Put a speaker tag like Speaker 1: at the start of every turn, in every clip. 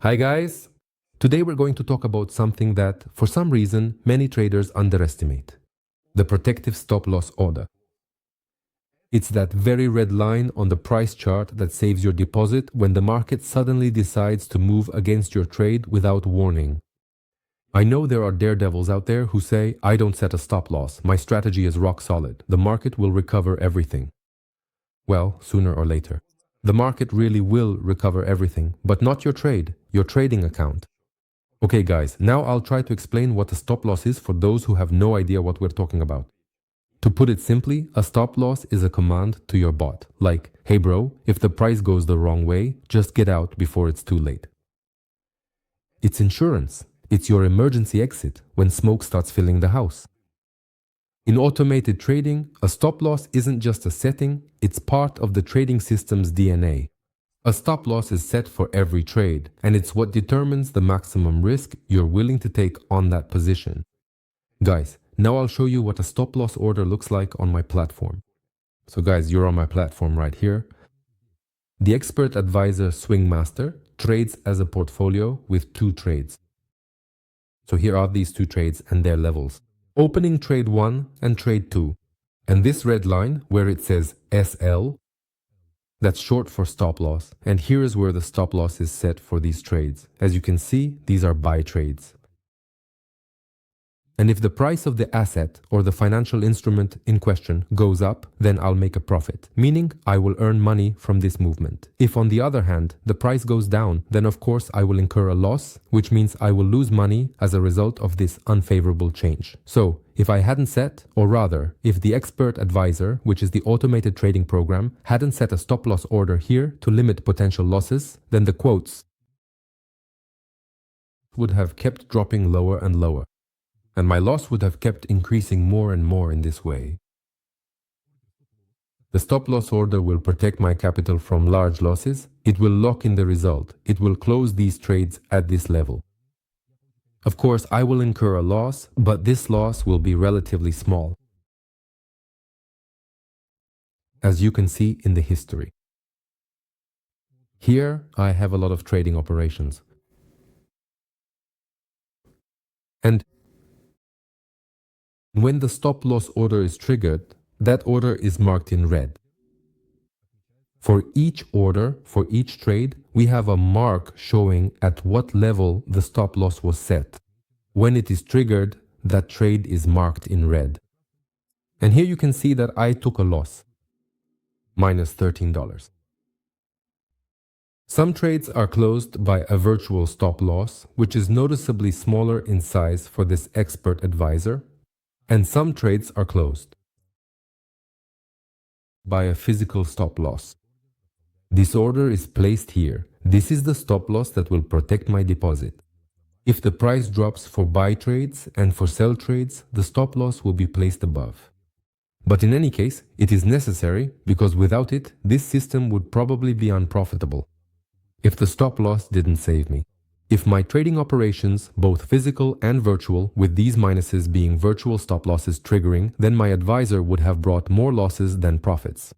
Speaker 1: Hi guys! Today we're going to talk about something that, for some reason, many traders underestimate. The protective stop-loss order. It's that very red line on the price chart that saves your deposit when the market suddenly decides to move against your trade without warning. I know there are daredevils out there who say, I don't set a stop-loss, my strategy is rock solid, the market will recover everything. Well, sooner or later. The market really will recover everything, but not your trade, your trading account. Okay guys, now I'll try to explain what a stop loss is for those who have no idea what we're talking about. To put it simply, a stop loss is a command to your bot, like, hey bro, if the price goes the wrong way, just get out before it's too late. It's insurance. It's your emergency exit when smoke starts filling the house. In automated trading, a stop loss isn't just a setting, it's part of the trading system's DNA. A stop loss is set for every trade, and it's what determines the maximum risk you're willing to take on that position. Guys, now I'll show you what a stop loss order looks like on my platform. So guys, you're on my platform right here. The expert advisor Swing Master trades as a portfolio with 2 trades. So here are these 2 trades and their levels. Opening trade 1 and trade 2. And this red line where it says SL, that's short for stop loss. And here is where the stop loss is set for these trades. As you can see, these are buy trades. And if the price of the asset or the financial instrument in question goes up, then I'll make a profit, meaning I will earn money from this movement. If on the other hand, the price goes down, then of course I will incur a loss, which means I will lose money as a result of this unfavorable change. So, if I hadn't set, or rather, if the expert advisor, which is the automated trading program, hadn't set a stop loss order here to limit potential losses, then the quotes would have kept dropping lower and lower. And my loss would have kept increasing more and more in this way. The stop loss order will protect my capital from large losses. It will lock in the result. It will close these trades at this level. Of course, I will incur a loss, but this loss will be relatively small, as you can see in the history. Here, I have a lot of trading operations. And when the stop loss order is triggered, that order is marked in red. For each order, for each trade, we have a mark showing at what level the stop loss was set. When it is triggered, that trade is marked in red. And here you can see that I took a loss, minus $13. Some trades are closed by a virtual stop loss, which is noticeably smaller in size for this expert advisor. And some trades are closed by a physical stop loss. This order is placed here. This is the stop loss that will protect my deposit. If the price drops for buy trades and for sell trades, the stop loss will be placed above. But in any case, it is necessary because without it, this system would probably be unprofitable if the stop loss didn't save me. If my trading operations, both physical and virtual, with these minuses being virtual stop losses triggering, then my advisor would have brought more losses than profits.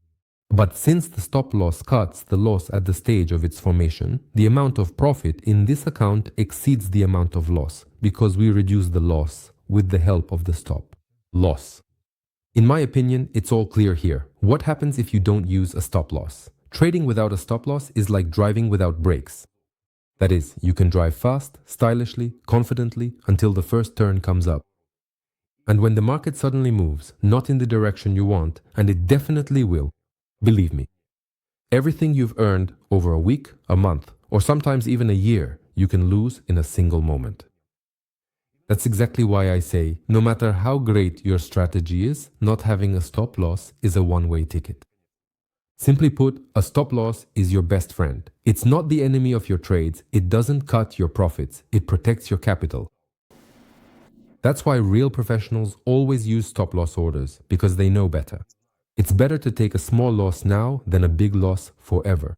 Speaker 1: But since the stop loss cuts the loss at the stage of its formation, the amount of profit in this account exceeds the amount of loss because we reduce the loss with the help of the stop loss. In my opinion, it's all clear here. What happens if you don't use a stop loss? Trading without a stop loss is like driving without brakes. That is, you can drive fast, stylishly, confidently, until the first turn comes up. And when the market suddenly moves, not in the direction you want, and it definitely will, believe me, everything you've earned over a week, a month, or sometimes even a year, you can lose in a single moment. That's exactly why I say, no matter how great your strategy is, not having a stop loss is a one-way ticket. Simply put, a stop loss is your best friend. It's not the enemy of your trades. It doesn't cut your profits. It protects your capital. That's why real professionals always use stop loss orders, because they know better. It's better to take a small loss now than a big loss forever.